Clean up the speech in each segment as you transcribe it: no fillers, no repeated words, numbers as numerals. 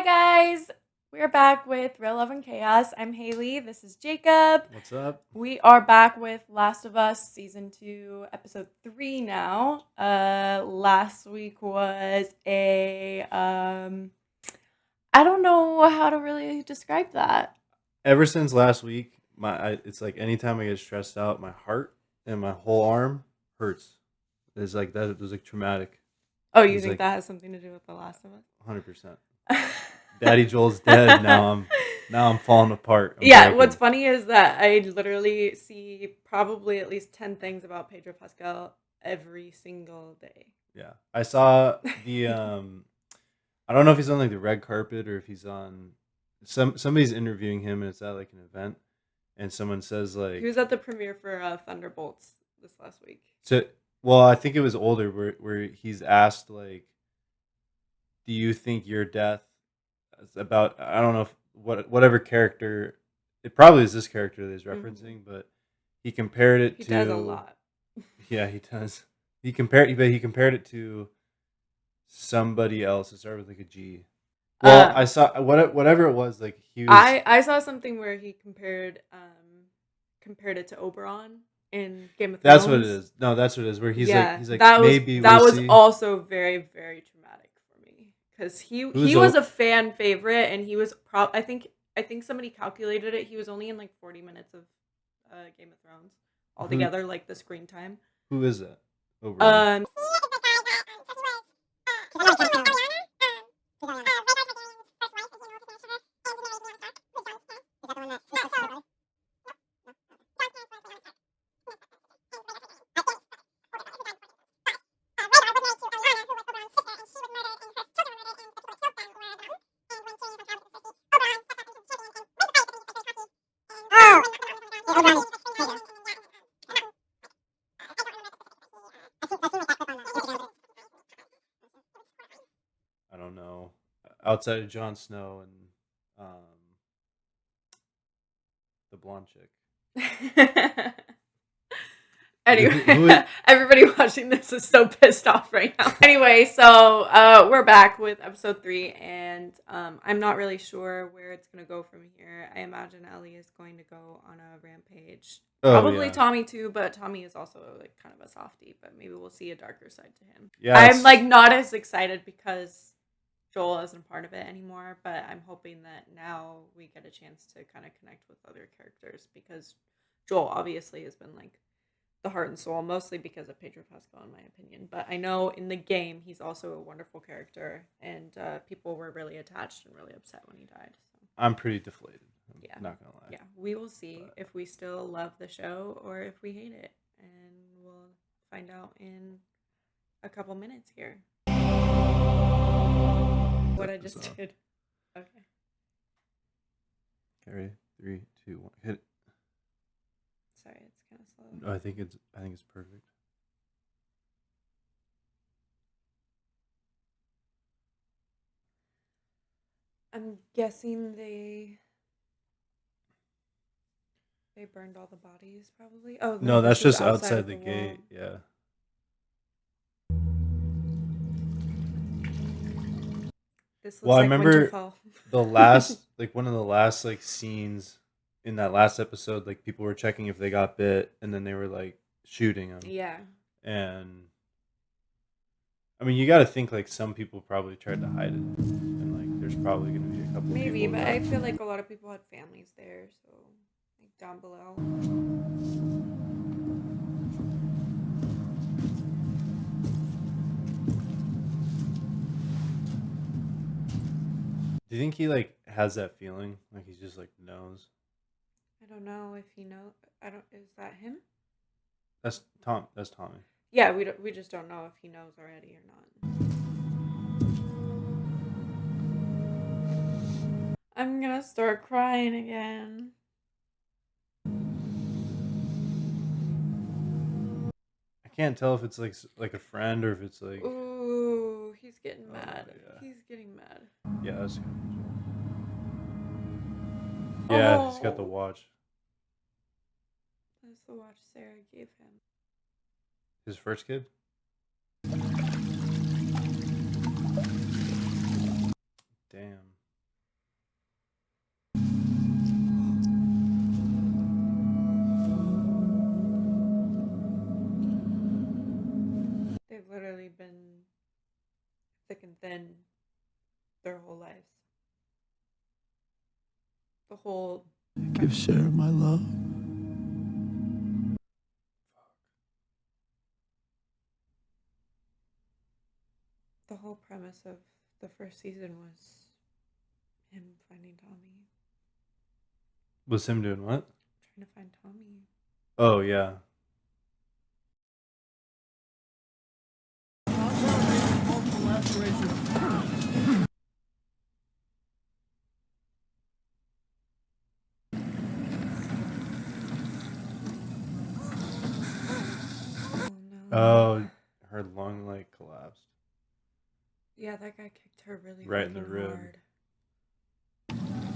Hi guys, we're back with Real Love and Chaos. I'm Haley. This is Jacob. What's up? We are back with Last of Us Season 2, Episode 3 now. Last week was I don't know how to really describe that. Ever since last week, it's like anytime I get stressed out, my heart and my whole arm hurts. It's like that. It was like traumatic. Oh, It you was think like that has something to do with The Last of Us? 100%. Daddy Joel's dead. Now I'm falling apart. I'm Yeah, breaking. what's funny is that I literally see probably at least 10 things about Pedro Pascal every single day. Yeah, I saw the I don't know if he's on like the red carpet or if he's on somebody's interviewing him and it's at like an event and someone says like He was at the premiere for Thunderbolts this last week. so well I think it was older where he's asked like, do you think your death is about, I don't know if whatever character, it probably is this character that he's referencing, but he compared it He to does a lot. Yeah, he does. He compared it to somebody else. It started with like a G. Well, I saw whatever it was. Like he was. I saw something where he compared it to Oberon in Game of Thrones. That's what it is. No, that's what it is. Where he's like that maybe was see. also very, very traumatic for me because he was a fan favorite and he was I think somebody calculated it. He was only in like 40 minutes of Game of Thrones altogether, like the screen time. Who is that? Oberon. I don't know. Outside of Jon Snow and the blonde chick. Anyway, everybody watching this is so pissed off right now. Anyway, so we're back with episode 3, and I'm not really sure where it's gonna go from here. I imagine Ellie is going to go on a rampage. Probably Tommy too, but Tommy is also like kind of a softie. But maybe we'll see a darker side to him. Yeah, I'm like not as excited because Joel isn't part of it anymore, but I'm hoping that now we get a chance to kind of connect with other characters because Joel obviously has been like the heart and soul, mostly because of Pedro Pascal, in my opinion. But I know in the game he's also a wonderful character, and people were really attached and really upset when he died. So. I'm pretty deflated. Yeah, not gonna lie. Yeah, we will see if we still love the show or if we hate it, and we'll find out in a couple minutes here. What I just did. Okay. Ready? 3, 2, 1. Hit it. Sorry, it's kind of slow. No, I think it's perfect. I'm guessing they burned all the bodies, probably. Oh no, that's just outside the gate. Yeah. This looks I remember Winterfell. the last, like one of the last like scenes in that last episode. Like people were checking if they got bit, and then they were like shooting them. Yeah. And I mean, you got to think like some people probably tried to hide it, and like there's probably going to be a couple. Maybe, but I feel like a lot of people had families there, so like down below. Do you think he like has that feeling? Like he just like knows? I don't know if he knows. Is that him? That's Tom. That's Tommy. Yeah, we just don't know if he knows already or not. I'm gonna start crying again. I can't tell if it's like a friend or if it's like. Ooh, he's getting mad. Yeah. He's getting mad. Yeah, that's good. Yeah, he's got the watch. That's the watch Sarah gave him. His first kid? Damn. thick and thin their whole lives. The whole Give Sarah my love. premise of the first season was him finding Tommy. Was him doing what? Trying to find Tommy. Oh yeah. Oh no. Oh, her lung like collapsed. Yeah, that guy kicked her really Right in the fucking rib. hard.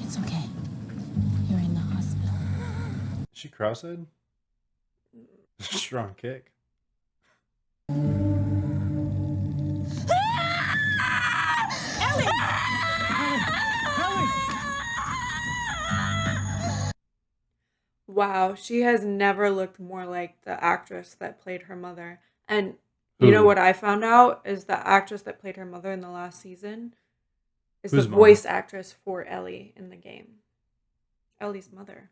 It's okay. You're in the hospital. Is she cross-eyed? Strong kick. Wow, she has never looked more like the actress that played her mother. And you know Who? what I found out is the actress that played her mother in the last season is Whose the mom? voice actress for Ellie in the game. Ellie's mother.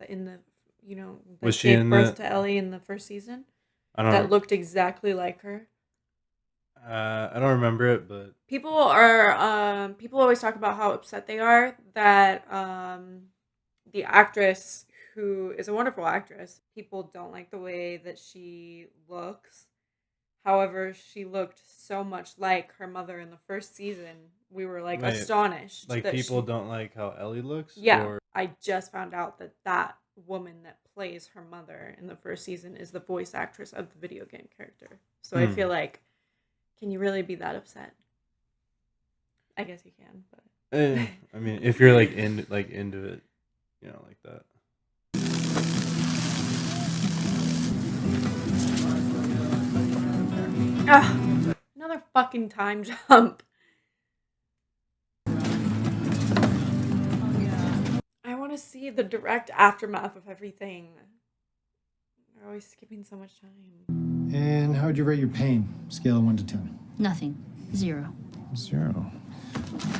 In the, you know, that Was she gave in birth the? to Ellie in the first season. I don't. That looked exactly like her. I don't remember it, but People always talk about how upset they are that the actress, who is a wonderful actress, people don't like the way that she looks. However, she looked so much like her mother in the first season. We were like Wait, astonished. like that people she, don't like how Ellie looks. Yeah, Or I just found out that that woman that plays her mother in the first season is the voice actress of the video game character. So I feel like, can you really be that upset? I guess you can, but I mean, if you're like into it, you know, like that. Another fucking time jump. I want to see the direct aftermath of everything. They're always skipping so much time. And how would you rate your pain? Scale of 1 to 10. Nothing. 0. 0.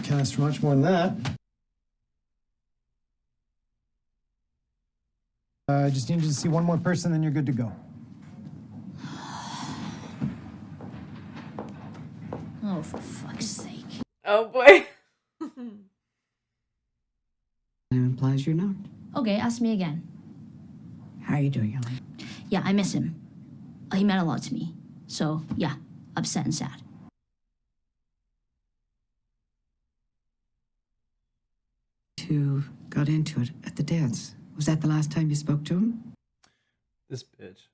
Can't ask for much more than that. I just need you to see one more person, then you're good to go. Oh, for fuck's sake. Oh boy. It implies you're not. Okay, ask me again. How are you doing, Ellie? Yeah, I miss him. He meant a lot to me. So, yeah, upset and sad. Two got into it at the dance. Was that the last time you spoke to him? This bitch.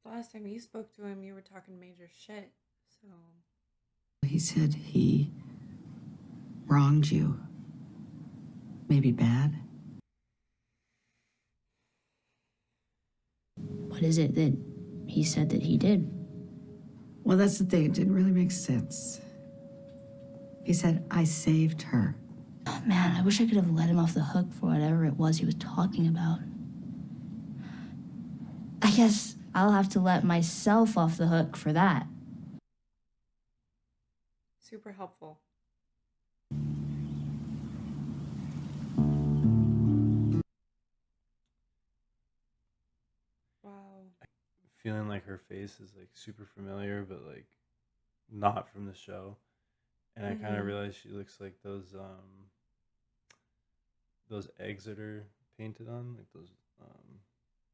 The last time you spoke to him, you were talking major shit. So He said he wronged you. Maybe bad. What is it that he said that he did? Well, that's the thing. It didn't really make sense. He said, I saved her. Oh, man, I wish I could have let him off the hook for whatever it was he was talking about. I guess I'll have to let myself off the hook for that. super helpful. Wow. Feeling like her face is like super familiar, but like not from the show. And I kind of realized she looks like those eggs that are painted on, like those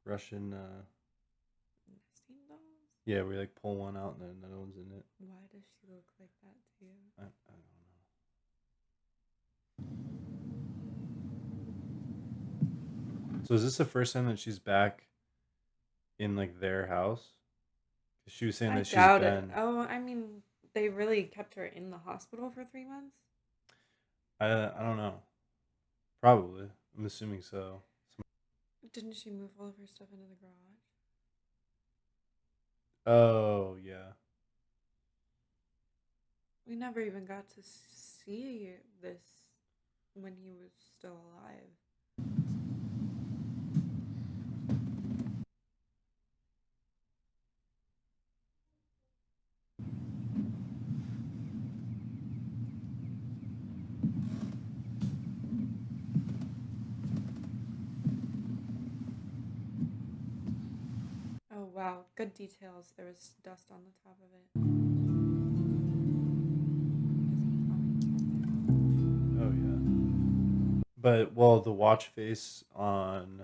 Russian. Nesting dolls? Yeah, we like pull one out and then another one's in it. Why does she look like that to you? I don't know. So is this the first time that she's back in like their house? 'Cause she was saying I that she's doubt been. it. Oh, I mean, they really kept her in the hospital for 3 months? I don't know. Probably. I'm assuming so. Didn't she move all of her stuff into the garage? Oh yeah. We never even got to see this when he was still alive. Wow, good details. There was dust on the top of it. Isn't Tommy? Oh yeah. But well, the watch face on.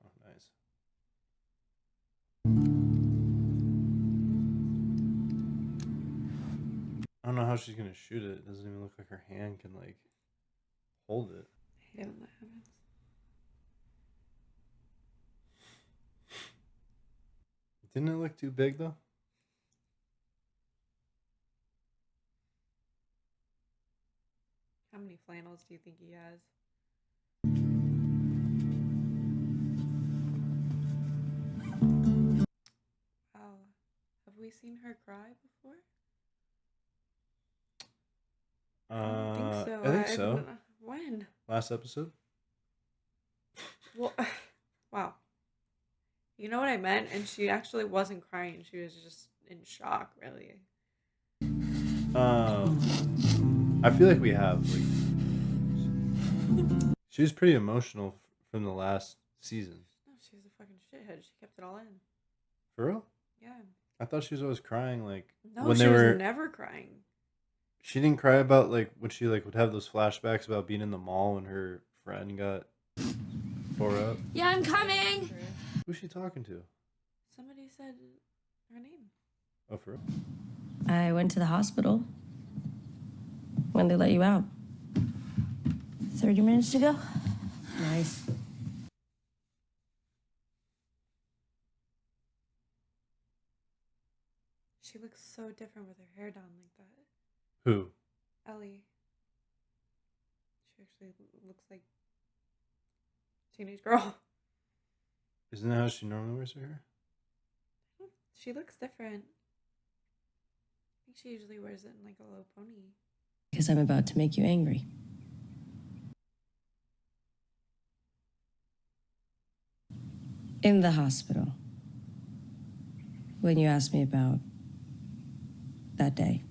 Oh, nice. I don't know how she's gonna shoot it. It doesn't even look like her hand can like hold it. I hate when that happens. Didn't it look too big though? How many flannels do you think he has? Wow. Have we seen her cry before? I don't think so. I think so. When? Last episode. Well, wow. You know what I meant? And she actually wasn't crying. She was just in shock, really. I feel like we have like. She was pretty emotional from the last season. No, she was a fucking shithead. She kept it all in. For real? Yeah. I thought she was always crying like No, when she they was were. never crying. She didn't cry about like when she like would have those flashbacks about being in the mall when her friend got tore up. Yeah, I'm coming. Who's she talking to? Somebody said her name. Oh, for real? I went to the hospital when they let you out. 30 minutes ago. Nice. She looks so different with her hair down like that. Who? Ellie. She actually looks like a teenage girl. Isn't that how she normally wears her hair? She looks different. I think she usually wears it in like a low pony. Because I'm about to make you angry. In the hospital, when you asked me about that day,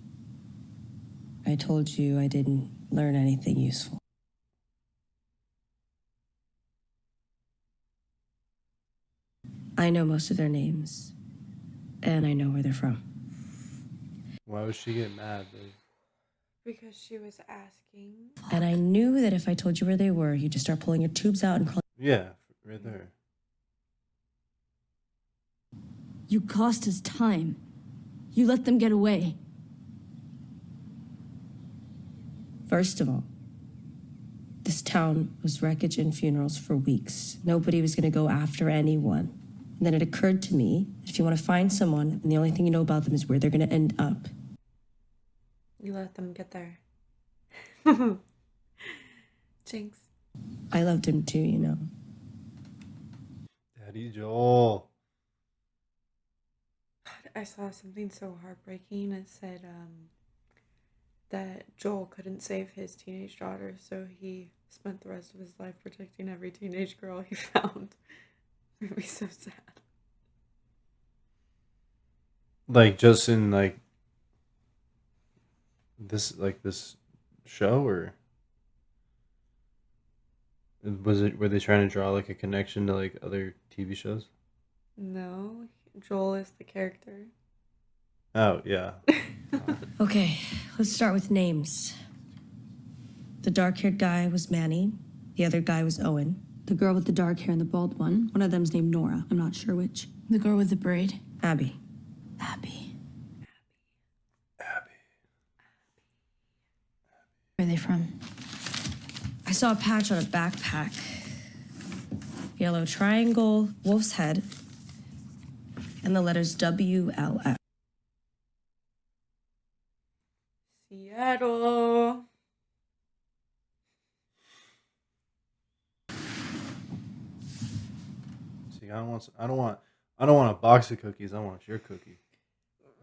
I told you I didn't learn anything useful. I know most of their names, and I know where they're from. Why would she get mad? Like, Because she was asking. And I knew that if I told you where they were, you'd just start pulling your tubes out and crawling. yeah, right there. You cost us time. You let them get away. First of all, this town was wreckage and funerals for weeks. Nobody was going to go after anyone. And then it occurred to me that if you want to find someone and the only thing you know about them is where they're going to end up, You let them get there. Jinx. I loved him too, you know. Daddy Joel. I saw something so heartbreaking. It said that Joel couldn't save his teenage daughter, so he spent the rest of his life protecting every teenage girl he found. It made me so sad. Like just in like this show, or was it, were they trying to draw like a connection to like other TV shows? No, Joel is the character. Oh yeah. Okay, let's start with names. The dark-haired guy was Manny. The other guy was Owen. The girl with the dark hair and the bald one of them's named Nora. I'm not sure which. The girl with the braid. Abby. Abby. Abby. Where are they from? I saw a patch on a backpack. Yellow triangle, wolf's head, and the letters WLF. Seattle. See, I don't want a box of cookies. I want your cookie.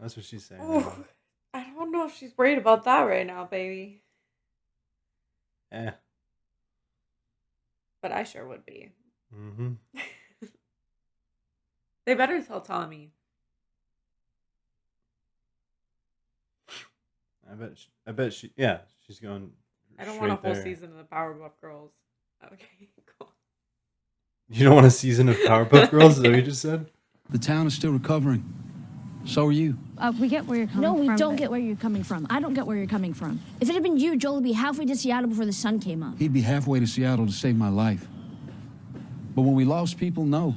That's what she's saying. Ooh, I don't know if she's worried about that right now, baby. Eh. But I sure would be. Mm-hmm. They better tell Tommy. I bet she. Yeah, she's going. I don't want a straight whole there. season of the Powerpuff Girls. Okay, cool. You don't want a season of Powerpuff Girls? Is that what you just said? The town is still recovering. So are you. We get where you're coming from. No, we don't get where you're coming from. I don't get where you're coming from. If it had been you, Joel would be halfway to Seattle before the sun came up. He'd be halfway to Seattle to save my life. But when we lost people, no.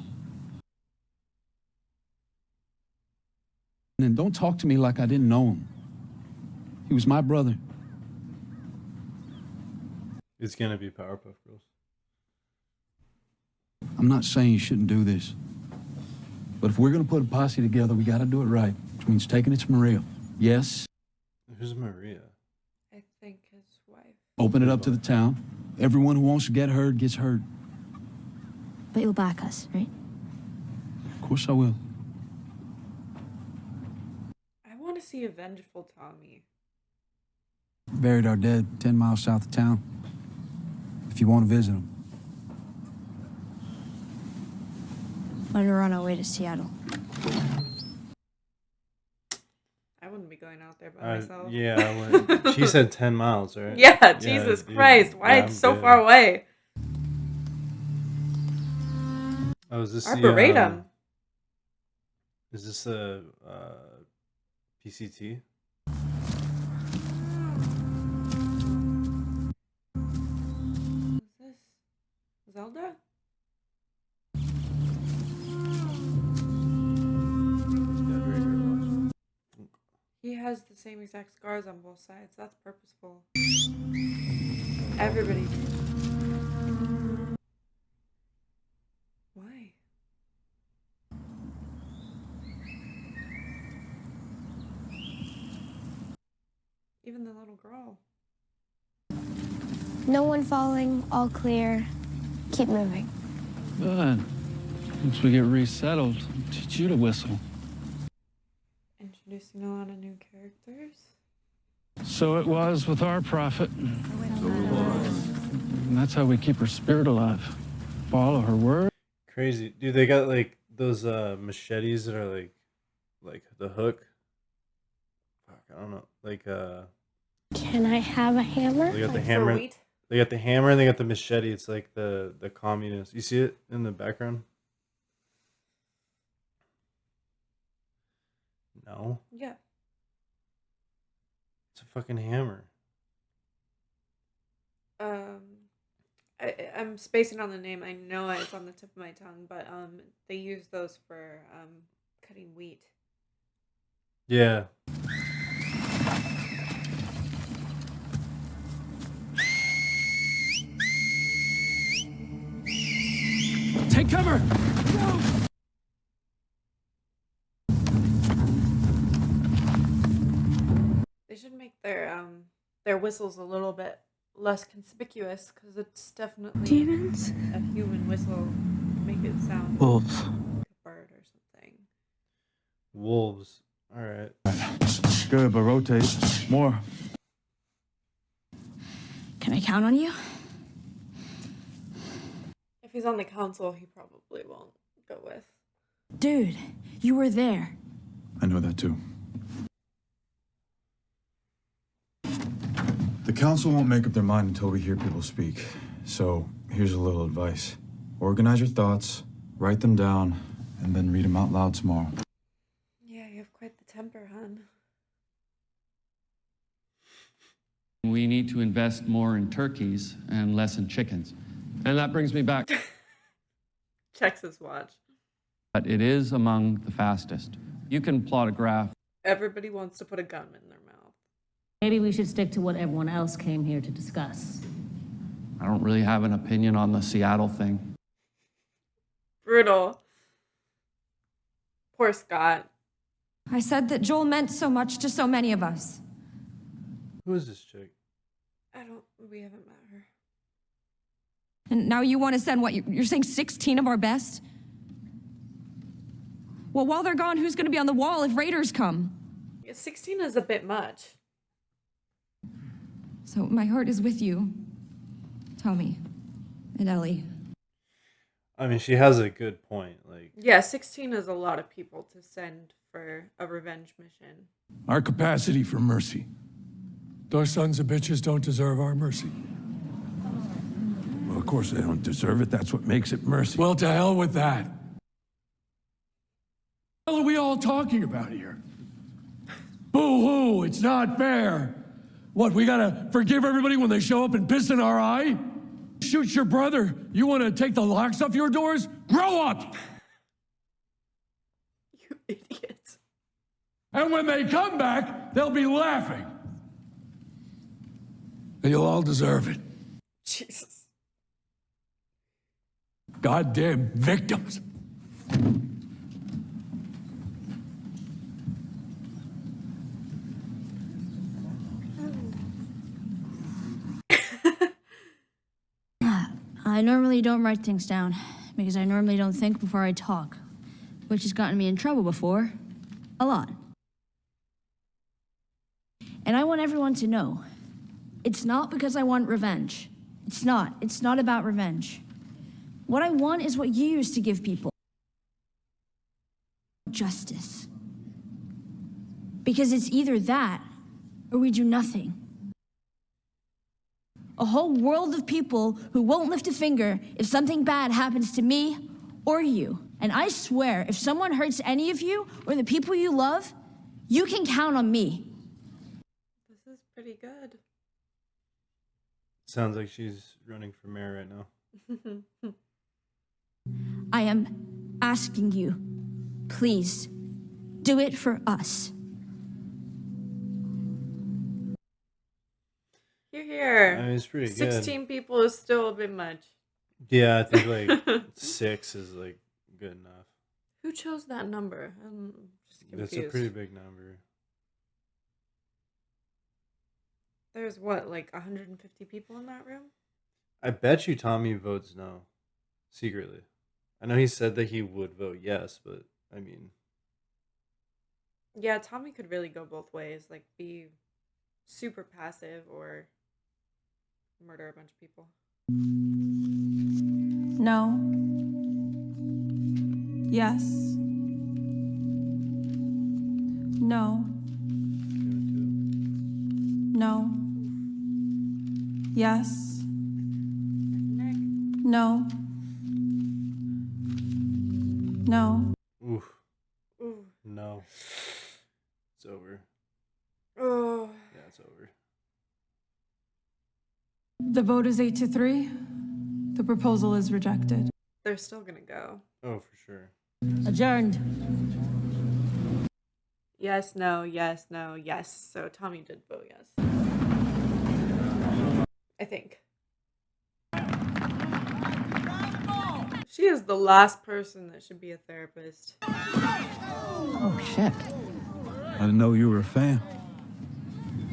And don't talk to me like I didn't know him. He was my brother. It's gonna be Powerpuff Girls. I'm not saying you shouldn't do this. But if we're gonna put a posse together, we gotta do it right. Which means taking it to Maria. Yes. Who's Maria? I think his wife. Open it up to the town. Everyone who wants to get heard gets heard. But you'll back us, right? Of course I will. I want to see a vengeful Tommy. Buried our dead 10 miles south of town. If you want to visit them. When we're on our way to Seattle. I wouldn't be going out there by myself. Yeah, I went. She said 10 miles, right? Yeah, Jesus dude. Christ. Why Yeah, it's so I'm far good. away? Oh, is this Arboretum. Is this a PCT? Is this Zelda? He has the same exact scars on both sides. That's purposeful. Everybody did. Why? Even the little girl. No one falling, all clear. Keep moving. Good. Once we get resettled, I'll teach you to whistle. Introducing a lot of new characters. So it was with our prophet. And that's how we keep her spirit alive. Follow her word. Crazy, dude. They got like those machetes that are like the hook. Fuck, I don't know. Like Can I have a hammer? they got the Like for hammer. wheat? They got the hammer and they got the machete. It's like the communist. You see it in the background? No, Yeah. it's a fucking hammer. I'm spacing on the name. I know it's on the tip of my tongue, but they use those for cutting wheat. Yeah. Take cover! They should make their whistles a little bit less conspicuous because it's definitely Demons? a human whistle. Make it sound Wolves. like a bird or something. Wolves. All right. Good, but rotate. More. Can I count on you? If he's on the council, he probably won't go with. Dude, you were there. I know that too. The council won't make up their mind until we hear people speak. So here's a little advice. Organize your thoughts, write them down, and then read them out loud tomorrow. Yeah, you have quite the temper, hon. We need to invest more in turkeys and less in chickens. And that brings me back. Checks his watch. But it is among the fastest. You can plot a graph. Everybody wants to put a gun in their mouth. Maybe we should stick to what everyone else came here to discuss. I don't really have an opinion on the Seattle thing. Brutal. Poor Scott. I said that Joel meant so much to so many of us. Who is this chick? We haven't met her. And now you want to send what? You're saying 16 of our best? Well, while they're gone, who's going to be on the wall if raiders come? Yeah, 16 is a bit much. So my heart is with you, Tommy and Ellie. I mean, she has a good point. Like, Yeah, 16 is a lot of people to send for a revenge mission. Our capacity for mercy. Those sons of bitches don't deserve our mercy. Well, of course they don't deserve it. That's what makes it mercy. Well, to hell with that. What are we all talking about here? Boo-hoo, it's not fair. What, we gotta forgive everybody when they show up and piss in our eye? Shoot your brother. You wanna take the locks off your doors? Grow up! You idiots. And when they come back, they'll be laughing. And you'll all deserve it. Jesus. Goddamn victims. I normally don't write things down because I normally don't think before I talk, which has gotten me in trouble before. A lot. And I want everyone to know, it's not because I want revenge. It's not. It's not about revenge. What I want is what you used to give people. Justice. Because it's either that or we do nothing. A whole world of people who won't lift a finger if something bad happens to me or you. And I swear, if someone hurts any of you or the people you love, you can count on me. This is pretty good. Sounds like she's running for mayor right now. I am asking you, please, do it for us. You're here. I mean, it's pretty good. 16 people is still a bit much. Yeah, I think like 6 is like good enough. Who chose that number? I'm just confused. That's a pretty big number. There's what, like 150 people in that room? I bet you Tommy votes no, secretly. I know he said that he would vote yes, but I mean, Yeah, Tommy could really go both ways. Like, be super passive or murder a bunch of people. No. Yes. No. No. Yes. No. No. oof, Ooh. no, it's over. Oh. Yeah, it's over. The vote is 8-3. The proposal is rejected. They're still gonna go. Oh, for sure. Adjourned. Yes, no, yes, no, yes. So Tommy did vote yes. I think. She is the last person that should be a therapist. Oh, shit. I didn't know you were a fan.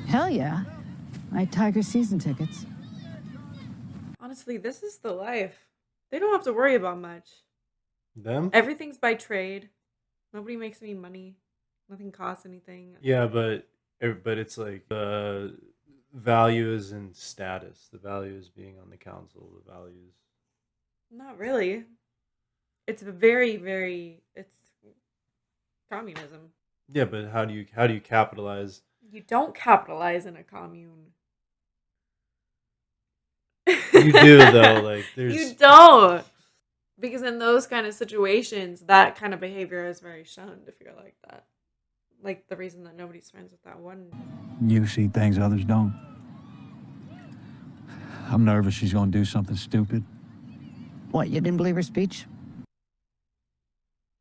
Hell yeah. I had Tiger season tickets. Honestly, this is the life. They don't have to worry about much. Them? Everything's by trade. Nobody makes any money. Nothing costs anything. Yeah, but it's like the value is in status. The value is being on the council. The value is Not really. It's very, very. It's communism. yeah, but how do you capitalize? You don't capitalize in a commune. You do though. Like there's You don't. Because in those kind of situations, that kind of behavior is very shunned if you're like that. Like the reason that nobody's friends with that one. You see things others don't. I'm nervous she's gonna do something stupid. What, you didn't believe her speech?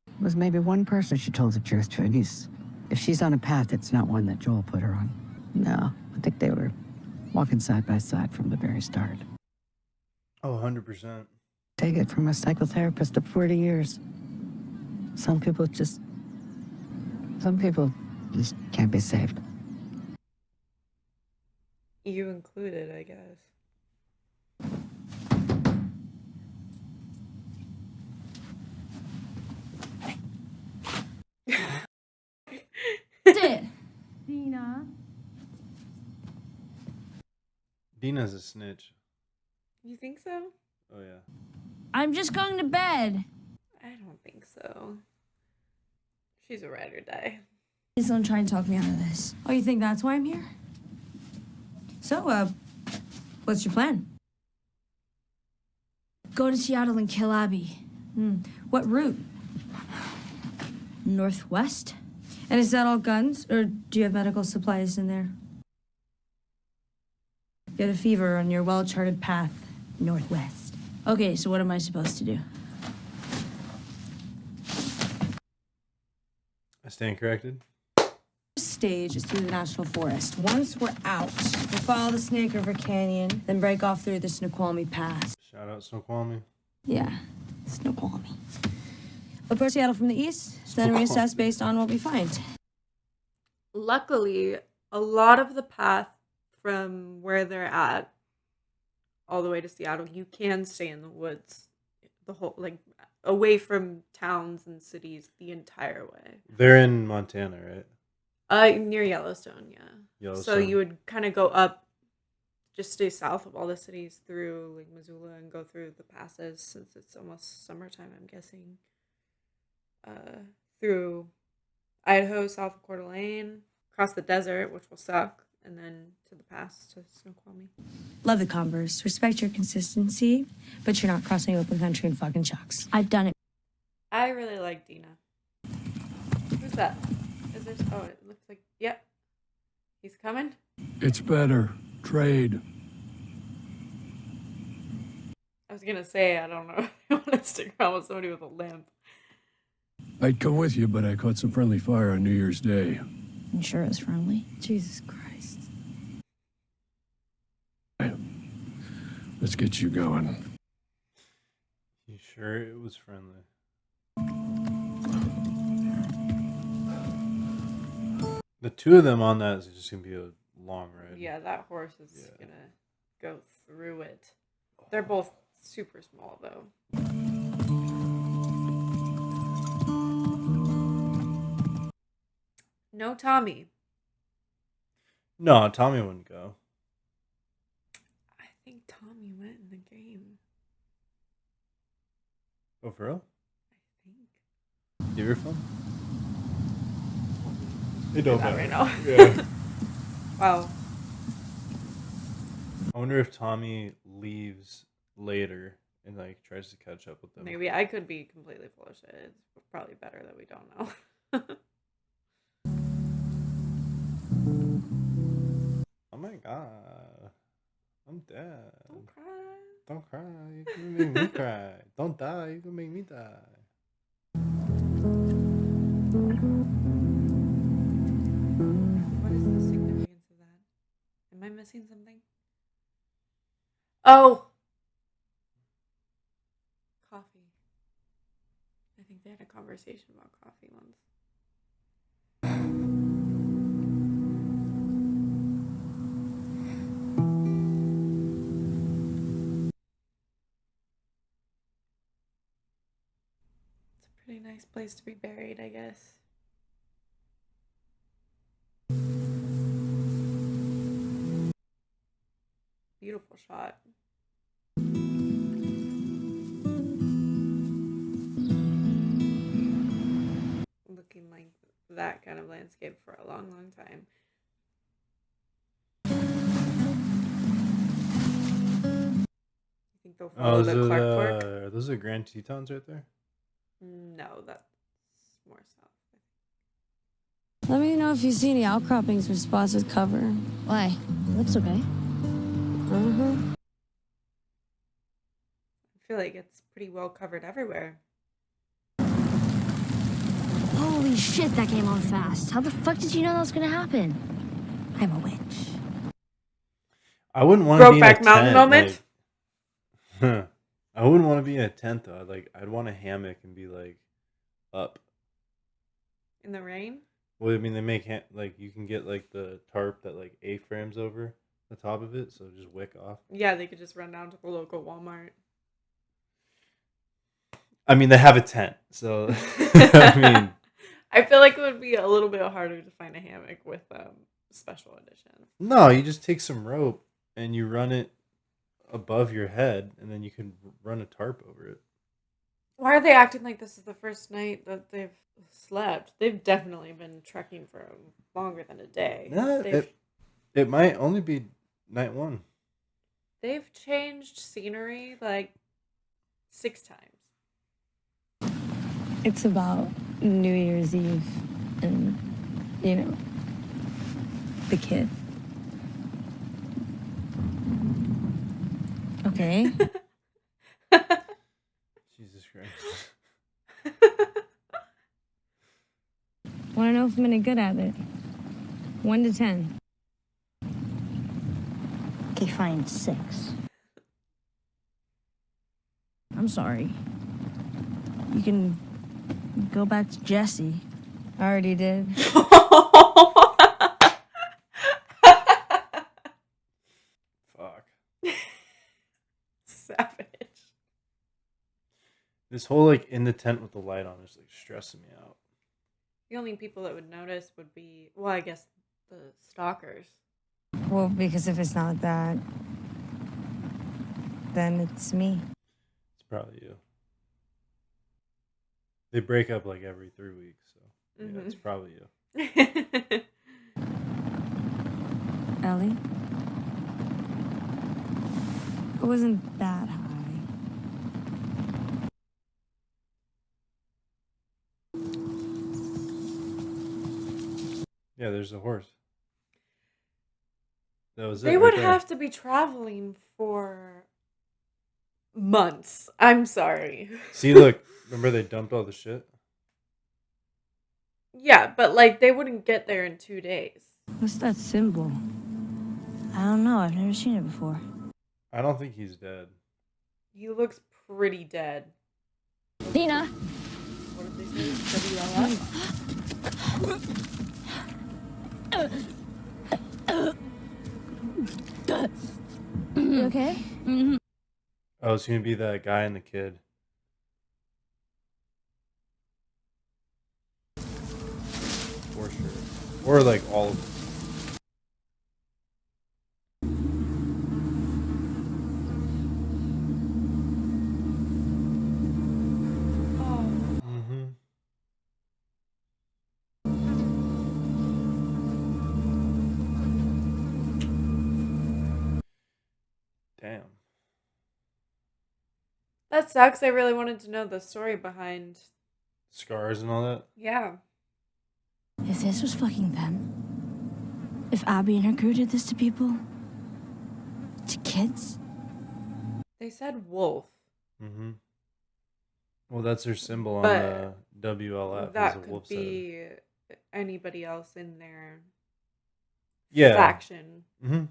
It was maybe one person she told the truth to, and if she's on a path, it's not one that Joel put her on. No, I think they were walking side by side from the very start. Oh, 100%. Take it from a psychotherapist of 40 years. Some people just can't be saved. You included, I guess. That's it. Dina. Dina's a snitch. You think so? Oh yeah. I'm just going to bed. I don't think so. She's a ride or die. Please don't try and talk me out of this. Oh, you think that's why I'm here? So, what's your plan? Go to Seattle and kill Abby. What route? Northwest? And is that all guns, or do you have medical supplies in there? Get a fever on your well-charted path, northwest. Okay, so what am I supposed to do? I stand corrected. Stage is through the National Forest. Once we're out, we'll follow the Snake River Canyon, then break off through the Snoqualmie Pass. Shout out Snoqualmie. Yeah, Snoqualmie. Approach Seattle from the east, then reassess based on what we find. Luckily, a lot of the path from where they're at all the way to Seattle, you can stay in the woods the whole, like, away from towns and cities the entire way. They're in Montana, right? Near Yellowstone, yeah. So Yellowstone. you would kind of go up, just stay south of all the cities through like Missoula and go through the passes since it's almost summertime, I'm guessing. Through Idaho, south of Coeur d'Alene, across the desert, which will suck, and then to the pass to Snoqualmie. Love the Converse. Respect your consistency, but you're not crossing open country in fucking chucks. I've done it. I really like Dina. Who's that? Is there? Oh, it looks like. Yep. He's coming. It's better. Trade. I was gonna say I don't know if I want to stick around with somebody with a limp. I'd come with you, but I caught some friendly fire on New Year's Day. I'm sure it's friendly. Jesus Christ. Let's get you going. You sure it was friendly? The two of them on that is just gonna be a long ride. Yeah, that horse is gonna go through it. They're both super small though. No Tommy. No, Tommy wouldn't go. I think Tommy went in the game. Oh, for real? I think. Give your phone. It Do don't that matter. right now. Yeah. Wow. I wonder if Tommy leaves later and like tries to catch up with them. Maybe I could be completely full of shit. It's probably better that we don't know. Oh my god. I'm dead. Don't cry. Don't cry. You can make me cry. Don't die. You can make me die. What is the significance of that? Am I missing something? Oh! Coffee. I think they had a conversation about coffee once. It's a pretty nice place to be buried, I guess. Beautiful shot. Looking like that kind of landscape for a long, long time. You think they'll follow Oh, the Clark Fork? are those the Grand Tetons right there? No, that's more south. Let me know if you see any outcroppings or spots with cover. Why? Looks okay. Uh-huh. I feel like it's pretty well covered everywhere. Holy shit, that came on fast. How the fuck did you know that was gonna happen? I'm a witch. I wouldn't want to be in a Brokeback Mountain tent, moment? like- I wouldn't want to be in a tent though. I'd want a hammock and be like up. In the rain? Well, I mean, they make like you can get like the tarp that like A-frames over the top of it, so just wick off. Yeah, they could just run down to the local Walmart. I mean, they have a tent, so I mean, I feel like it would be a little bit harder to find a hammock with special edition. no, you just take some rope and you run it above your head, and then you can run a tarp over it. Why are they acting like this is the first night that they've slept? They've definitely been trekking for longer than a day. No, it might only be night one. They've changed scenery like 6 times. It's about New Year's Eve and, you know, the kid. Okay. Jesus Christ. Want to know if I'm any good at it? 1 to 10. Okay, fine, 6. I'm sorry. You can go back to Jesse. I already did. Fuck. Savage. This whole like in the tent with the light on is like stressing me out. The only people that would notice would be, well, I guess the stalkers. Well, because if it's not that, then it's me. It's probably you. They break up like every 3 weeks, so yeah, it's probably you. Ellie? It wasn't that high. Yeah, there's a horse. That was it. They right would there. have to be traveling for months. I'm sorry. See, look, remember they dumped all the shit? Yeah, but like they wouldn't get there in 2 days. What's that symbol? I don't know. I've never seen it before. I don't think he's dead. He looks pretty dead. Dina! What did they say? WLF? You okay? Oh, it's gonna be that guy and the kid. For sure. Or like all of them. Mm-hmm. Damn. That sucks. I really wanted to know the story behind. Scars and all that? Yeah. If this was fucking them, if Abby and her crew did this to people, to kids, They said wolf. Mm-hmm. Well, that's their symbol on But the WLF. Is that a could wolf's head. be anybody else in their Yeah. faction. Mm-hmm.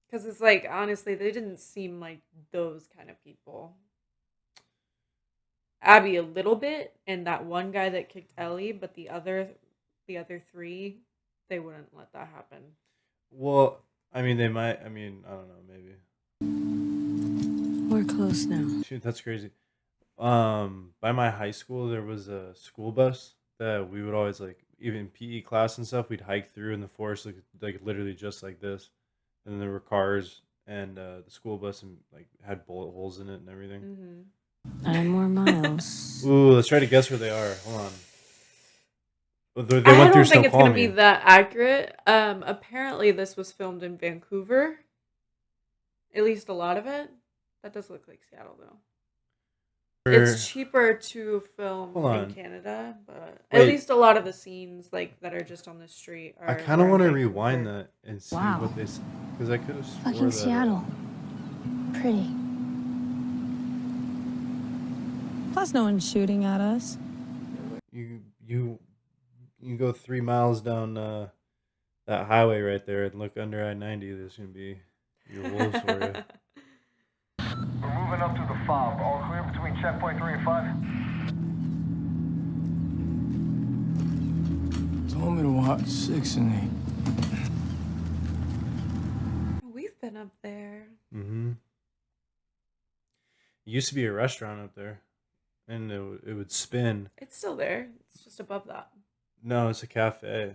Because it's like, honestly, they didn't seem like those kind of people. Abby a little bit, and that one guy that kicked Ellie, but the other 3, they wouldn't let that happen. Well, I mean, they might. I mean, I don't know. Maybe. We're close now. Shoot, that's crazy. By my high school, there was a school bus that we would always like, even PE class and stuff. We'd hike through in the forest, like literally just like this. And there were cars and the school bus and like had bullet holes in it and everything. Mm-hmm. 9 more miles. Ooh, let's try to guess where they are. Hold on. Well, they I went through don't think it's going to Snoqualmie. be that accurate. Apparently, this was filmed in Vancouver. At least a lot of it. That does look like Seattle, though. It's cheaper to film Hold on. in Canada, but Wait. at least a lot of the scenes like that are just on the street are. I kind of were in want to Vancouver. rewind that and see Wow. what they said. Because I could have swore fucking that. Seattle. Pretty. Plus, no one's shooting at us. You go 3 miles down that highway right there and look under I-90. There's gonna be your wolves for you. We're moving up to the fob. All clear between checkpoint 3 and 5. Told me to watch 6 and 8. We've been up there. Mm-hmm. It used to be a restaurant up there, and it would spin. It's still there. It's just above that. No, it's a cafe,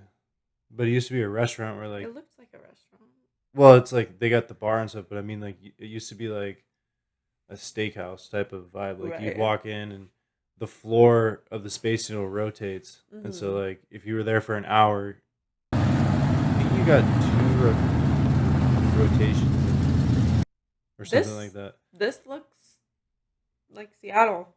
but it used to be a restaurant where like. It looks like a restaurant. Well, it's like they got the bar and stuff, but I mean, like it used to be like a steakhouse type of vibe. Like you'd Right. walk in and the floor of the Space Needle rotates, and so Mhm. like if you were there for an hour, I think you got 2 rotations or something like that. This looks like Seattle.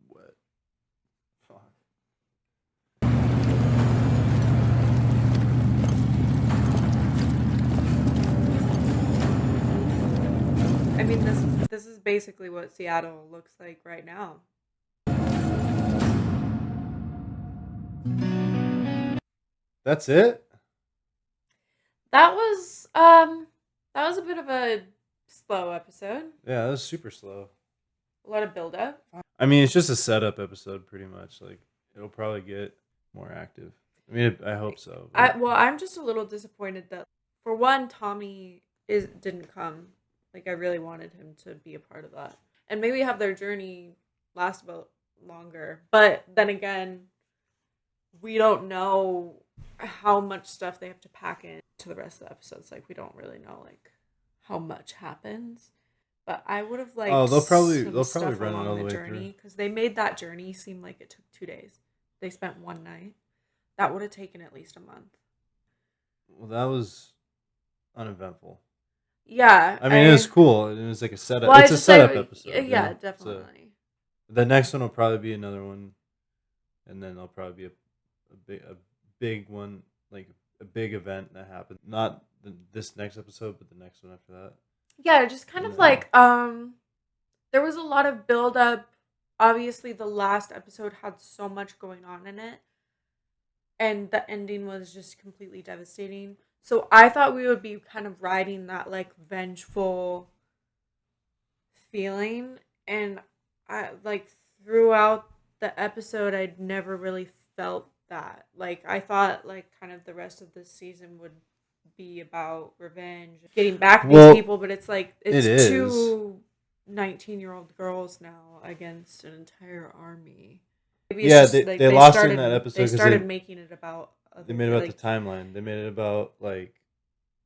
What? Fuck. I mean, this is basically what Seattle looks like right now. That's it? That was a bit of a slow episode. Yeah, that was super slow. A lot of buildup. I mean, it's just a setup episode, pretty much. Like, it'll probably get more active. I mean, I hope so. but- I'm just a little disappointed that, for one, Tommy didn't come. Like, I really wanted him to be a part of that, and maybe have their journey last about longer. But then again, we don't know how much stuff they have to pack in to the rest of the episodes. Like, we don't really know like how much happens. But I would have liked they'll probably stuff run it along all the the way journey, through. because they made that journey seem like it took 2 days. They spent one night. That would have taken at least a month. Well, that was uneventful. Yeah, I mean, it was cool. It was like a setup. Well, it's a setup episode. Yeah, you know? So, definitely. the next one will probably be another one, and then there'll probably be a big one, like a big event that happened. Not this next episode, but the next one after that. Yeah, just kind of like there was a lot of build up. Obviously, the last episode had so much going on in it, and the ending was just completely devastating. So I thought we would be kind of riding that like vengeful feeling, and I like throughout the episode I'd never really felt that. Like, I thought like kind of the rest of this season would be about revenge, getting back at these people, but it's like it's two 19-year-old girls now against an entire army. Maybe it's just, like, they lost in that episode. They started making it about. They made it about the timeline. They made it about like,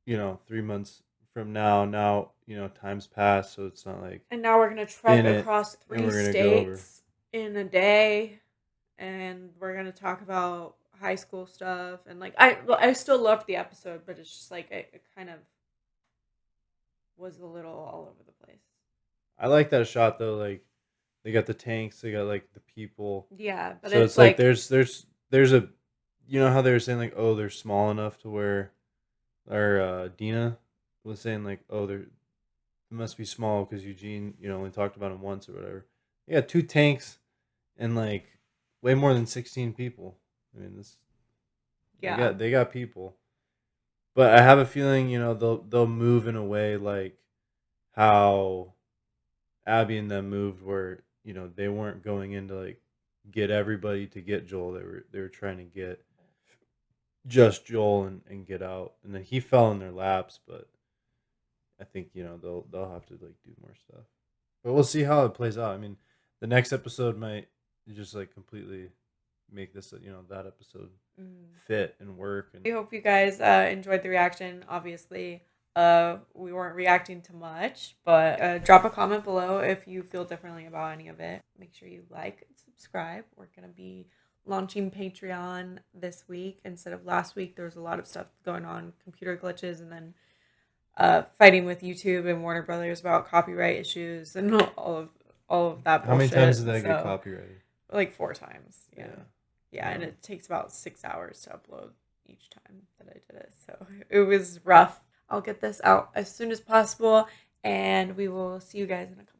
3 months from now. Now time's passed, so it's not like. And now we're gonna trek across 3 states in a day, and we're gonna talk about high school stuff. And like I still loved the episode, but it's just like it kind of was a little all over the place. I like that shot though. Like, they got the tanks, they got like the people. Yeah, but so it's like there's a, how they were saying like, oh, they're small enough to where, or Dina was saying like, oh, they must be small because Eugene only talked about him once or whatever. Yeah, 2 tanks and like way more than 16 people. I mean, this. Yeah, they got people, but I have a feeling they'll move in a way like how Abby and them moved, where they weren't going in to like get everybody to get Joel. They were trying to get just Joel and get out, and then he fell in their laps. But I think they'll have to like do more stuff, but we'll see how it plays out. I mean, the next episode might just like completely make this that episode fit and work. And we hope you guys enjoyed the reaction. Obviously, we weren't reacting to much, but drop a comment below if you feel differently about any of it. Make sure you like and subscribe. We're gonna be launching Patreon this week instead of last week. There was a lot of stuff going on, computer glitches, and then fighting with YouTube and Warner Brothers about copyright issues and all of that bullshit. How many times did that get copyrighted? Like 4 times. Yeah. Yeah, and it takes about 6 hours to upload each time that I did it. So it was rough. I'll get this out as soon as possible, and we will see you guys in a couple.